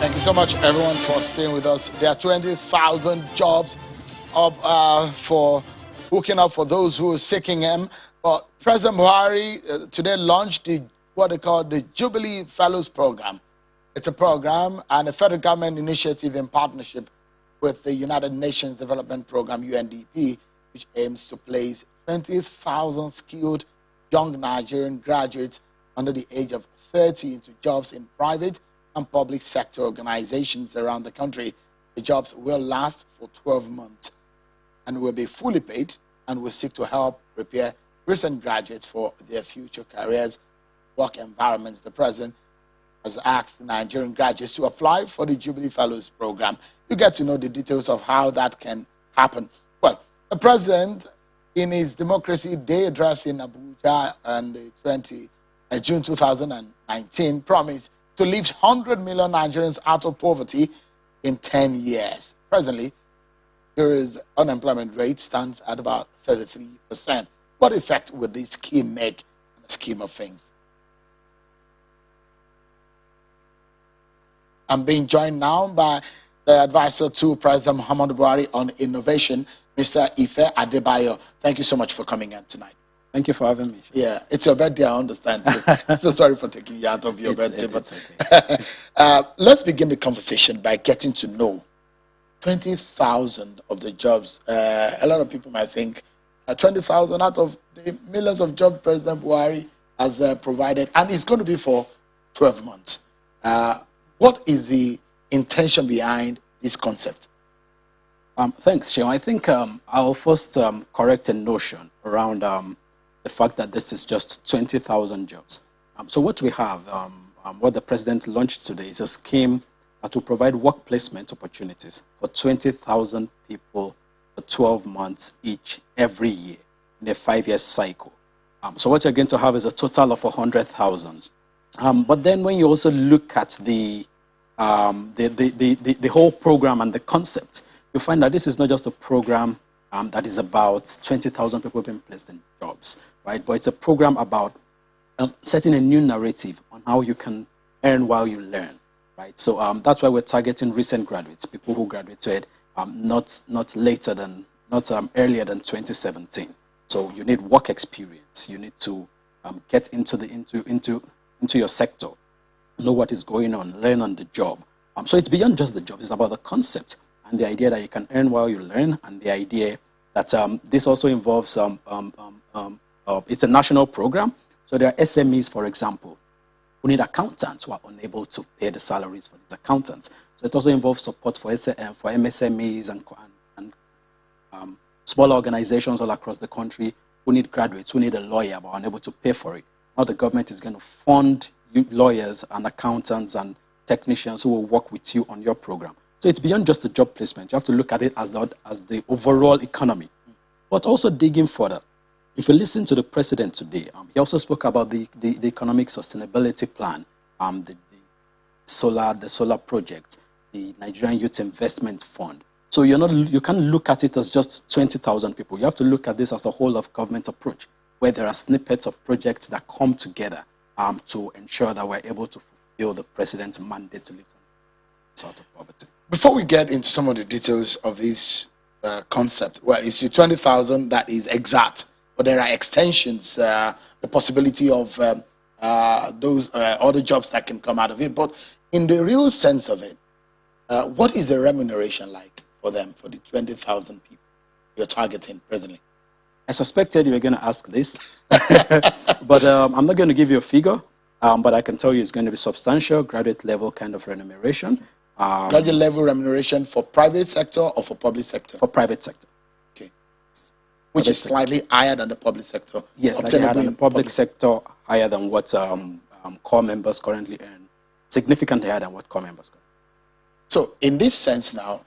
Thank you so much, everyone, for staying with us. There are 20,000 jobs up for hooking up for those who are seeking them. But President Buhari today launched what they call the Jubilee Fellows Program. It's a program and a federal government initiative in partnership with the United Nations Development Program, UNDP, which aims to place 20,000 skilled young Nigerian graduates under the age of 30 into jobs in private and public sector organizations around the country. The jobs will last for 12 months and will be fully paid and will seek to help prepare recent graduates for their future careers, work environments. The president has asked the Nigerian graduates to apply for the Jubilee Fellows Program. You get to know the details of how that can happen. Well, the president, in his Democracy Day address in Abuja on the June 2019, promised to lift 100 million Nigerians out of poverty in 10 years. Presently, the unemployment rate stands at about 33%. What effect would this scheme make in the scheme of things? I'm being joined now by the advisor to President Muhammadu Buhari on innovation, Mr. Ife Adebayo. Thank you so much for coming in tonight. Thank you for having me. Yeah, it's your birthday, I understand. So sorry for taking you out of your birthday. It's okay. Let's begin the conversation by getting to know 20,000 of the jobs. A lot of people might think 20,000 out of the millions of jobs President Buhari has provided, and it's going to be for 12 months. What is the intention behind this concept? Thanks, Sheon. I think I'll first correct a notion around the fact that this is just 20,000 jobs. So what we have, what the president launched today is a scheme that will provide work placement opportunities for 20,000 people for 12 months each every year in a 5-year cycle. So what you're going to have is a total of 100,000. But then when you also look at the whole program and the concept, you find that this is not just a program that is about 20,000 people being placed in jobs, right? But it's a program about setting a new narrative on how you can earn while you learn, right? So that's why we're targeting recent graduates, people who graduated not earlier than 2017. So you need work experience. You need to get into your sector, know what is going on, learn on the job. So it's beyond just the job. It's about the concept and the idea that you can earn while you learn, and the idea that this also involves, it's a national program. So there are SMEs, for example, who need accountants who are unable to pay the salaries for these accountants. So it also involves support for MSMEs and smaller organizations all across the country who need graduates, who need a lawyer but are unable to pay for it. Now the government is going to fund lawyers and accountants and technicians who will work with you on your program. So it's beyond just the job placement. You have to look at it as the overall economy. But also digging further, if you listen to the president today, he also spoke about the economic sustainability plan, the solar project, the Nigerian Youth Investment Fund. So you can't look at it as just 20,000 people. You have to look at this as a whole of government approach, where there are snippets of projects that come together to ensure that we're able to fulfill the president's mandate to lift us out of poverty. Before we get into some of the details of this concept, well, it's the 20,000 that is exact, but there are extensions, the possibility of those other jobs that can come out of it. But in the real sense of it, what is the remuneration like for them, for the 20,000 people you're targeting presently? I suspected you were going to ask this, but I'm not going to give you a figure, but I can tell you it's going to be substantial, graduate level kind of remuneration. Graduate level remuneration for private sector or for public sector? For private sector. Okay. Which is slightly higher than the public sector? Yes, slightly higher than the public sector, higher than what core members currently earn, significantly higher than what core members earn. So in this sense now,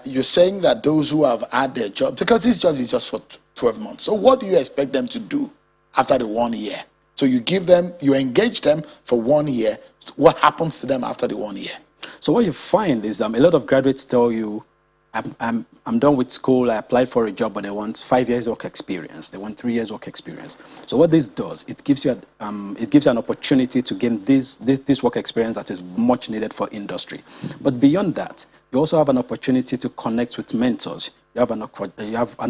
you're saying that those who have had their job, because this job is just for 12 months, so what do you expect them to do after the 1 year? So you engage them for 1 year. What happens to them after the 1 year? So what you find is a lot of graduates tell you I'm done with school. I applied for a job, but they want 5 years work experience. They want 3 years work experience. So what this does, it gives you an opportunity to gain this work experience that is much needed for industry. But beyond that, you also have an opportunity to connect with mentors. You have an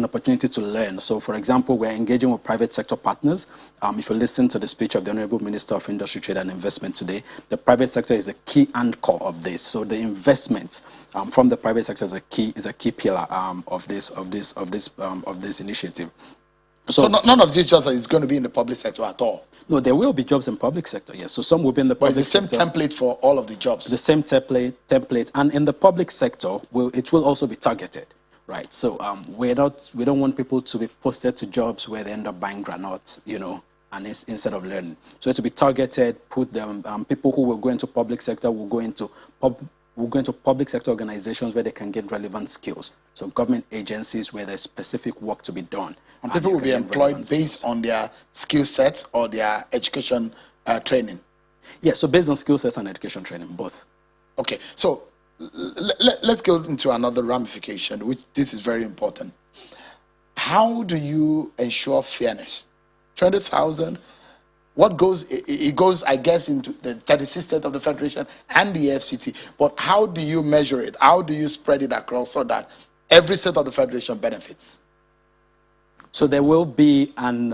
opportunity to learn. So, for example, we're engaging with private sector partners. If you listen to the speech of the Honorable Minister of Industry, Trade and Investment today, the private sector is a key anchor of this. So, the investments from the private sector is a key pillar of this initiative. So none of these jobs is going to be in the public sector at all. No, there will be jobs in public sector, yes. So some will be in the public sector. But it's the same template for all of the jobs. The same template, and in the public sector, it will also be targeted, right? So we don't want people to be posted to jobs where they end up buying granuts, and instead of learning. So it will be targeted. Put them people who will go into public sector will go into public sector organizations where they can get relevant skills. So government agencies where there's specific work to be done. And people will be employed based on their skill sets or their education training. Yeah, so based on skill sets and education training, both. Okay, so let's go into another ramification, which this is very important. How do you ensure fairness? 20,000. What goes? It goes, I guess, into the 36th state of the Federation and the FCT. But how do you measure it? How do you spread it across so that every state of the Federation benefits? So there will be an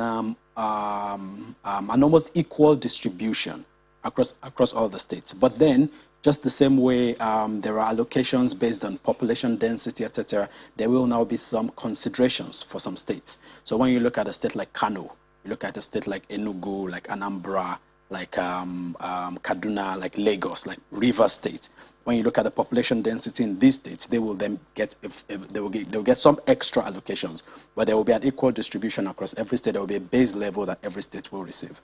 almost equal distribution across all the states. But then, just the same way there are allocations based on population density, etc., there will now be some considerations for some states. So when you look at a state like Kano, you look at a state like Enugu, like Anambra, like Kaduna, like Lagos, like Rivers State. When you look at the population density in these states, they will then get they will get some extra allocations, but there will be an equal distribution across every state. There will be a base level that every state will receive.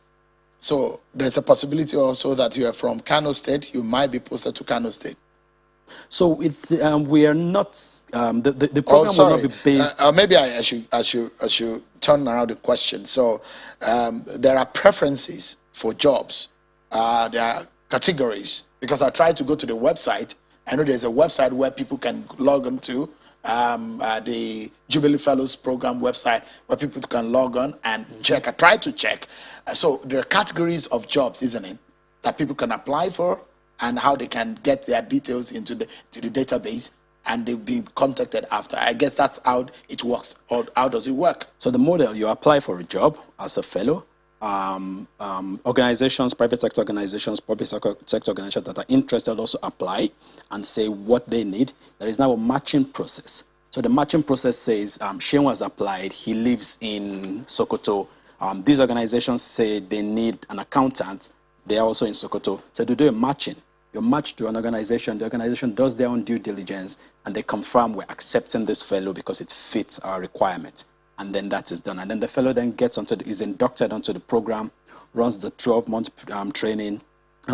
So there's a possibility also that you are from Kano State, you might be posted to Kano State. So we are not the program will not be based. Maybe I should turn around the question. So there are preferences for jobs. There are categories, because I tried to go to the website. I know there's a website where people can log on to the Jubilee Fellows Program website, where people can log on and check. I tried to check. So there are categories of jobs, isn't it, that people can apply for, and how they can get their details into the database, and they've been contacted after. I guess that's how it works. Or how does it work? So the model, you apply for a job as a fellow. Organizations, private sector organizations, public sector organizations that are interested also apply and say what they need. There is now a matching process. So the matching process says Shehu has applied, he lives in Sokoto. These organizations say they need an accountant. They are also in Sokoto. So to do a matching, you match to an organization, the organization does their own due diligence, and they confirm we're accepting this fellow because it fits our requirement. And then that is done. And then the fellow then is inducted onto the program, runs the 12-month training,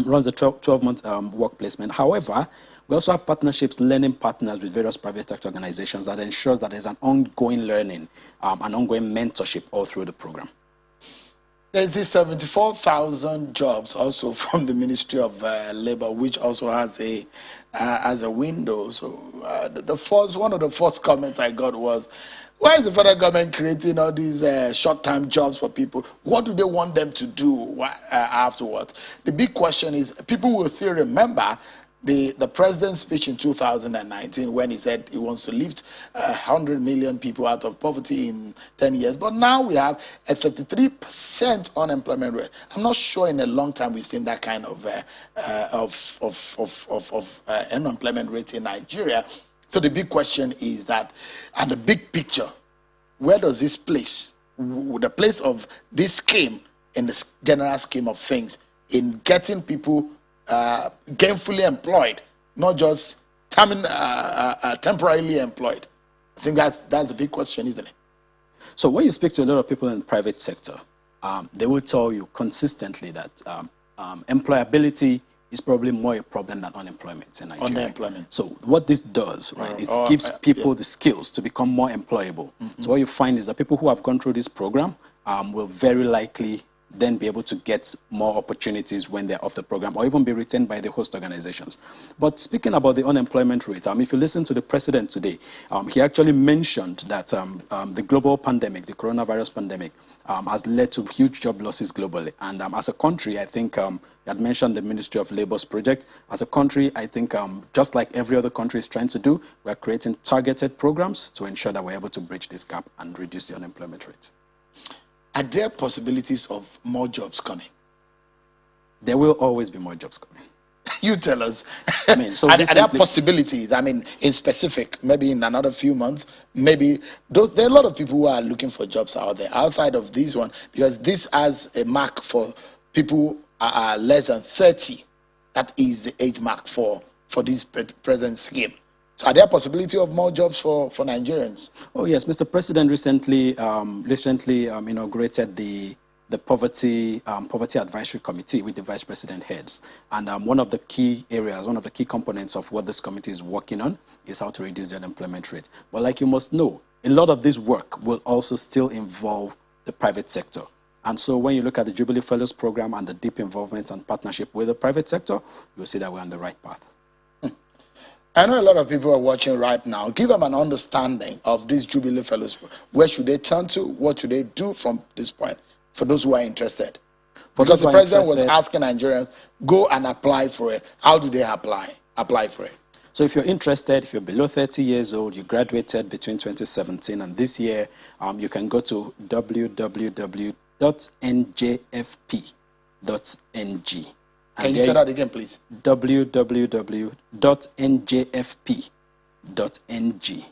runs the 12-month work placement. However, we also have partnerships, learning partners with various private sector organizations that ensures that there's an ongoing learning, an ongoing mentorship all through the program. There's this 74,000 jobs also from the Ministry of Labor, which also has a window. So one of the first comments I got was, why is the federal government creating all these short-term jobs for people? What do they want them to do afterwards? The big question is, people will still remember the president's speech in 2019 when he said he wants to lift 100 million people out of poverty in 10 years. But now we have a 33% unemployment rate. I'm not sure in a long time we've seen that kind of unemployment rate in Nigeria. So the big question is that, and the big picture, where does this place, the place of this scheme in the general scheme of things, in getting people gainfully employed, not just temporarily employed? I think that's the big question, isn't it? So when you speak to a lot of people in the private sector, they will tell you consistently that employability is probably more a problem than unemployment in Nigeria. Unemployment. So what this does, right, it gives people the skills to become more employable. So what you find is that people who have gone through this program will very likely then be able to get more opportunities when they're off the program, or even be retained by the host organizations. But speaking about the unemployment rate, if you listen to the president today, he actually mentioned that the global pandemic, the coronavirus pandemic, has led to huge job losses globally. And as a country, I think you had mentioned the Ministry of Labor's project. As a country, I think just like every other country is trying to do, we're creating targeted programs to ensure that we're able to bridge this gap and reduce the unemployment rate. Are there possibilities of more jobs coming? There will always be more jobs coming. You tell us. So are there possibilities? In specific, maybe in another few months, maybe there are a lot of people who are looking for jobs out there outside of this one, because this has a mark for people are less than 30. That is the age mark for this present scheme. So are there possibility of more jobs for Nigerians? Oh yes, Mr. President recently inaugurated the Poverty Advisory Committee with the Vice President heads. And one of the key areas, one of the key components of what this committee is working on is how to reduce the unemployment rate. But like you must know, a lot of this work will also still involve the private sector. And so when you look at the Jubilee Fellows Program and the deep involvement and partnership with the private sector, you'll see that we're on the right path. I know a lot of people are watching right now. Give them an understanding of this Jubilee Fellows. Where should they turn to? What should they do from this point for those who are interested? Because the president was asking Nigerians, go and apply for it. How do they apply for it? So if you're interested, if you're below 30 years old, you graduated between 2017 and this year, you can go to www.njfp.ng. Can you say that again, please? www.njfp.ng.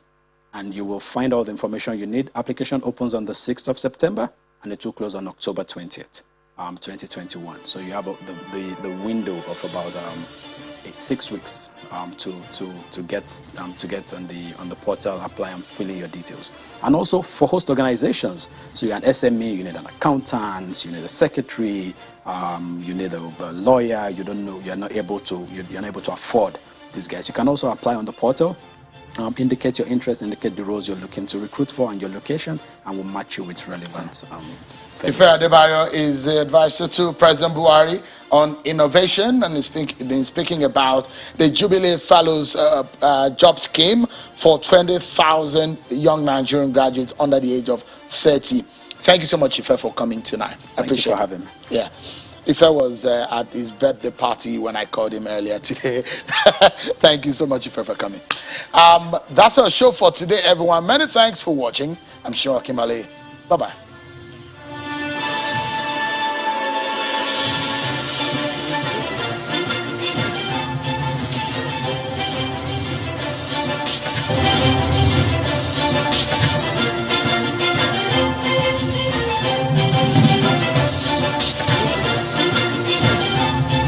And you will find all the information you need. Application opens on the 6th of September, and it will close on October 20th, 2021. So you have the window of about 6 weeks to get on the portal, apply and fill in your details. And also for host organizations, so you're an SME, you need an accountant, you need a secretary, you need a lawyer. You're not able to afford these guys. You can also apply on the portal. Indicate your interest, indicate the roles you're looking to recruit for and your location, and we'll match you with relevant Ife Adebayo is the advisor to President Buhari on innovation, and he's been speaking about the Jubilee Fellows job scheme for 20,000 young Nigerian graduates under the age of 30. Thank you so much, Ife, for coming tonight. I appreciate you for having me. Yeah. Ife was at his birthday party when I called him earlier today. Thank you so much, Ife, for coming. That's our show for today, everyone. Many thanks for watching. I'm sure Kimale. Bye-bye.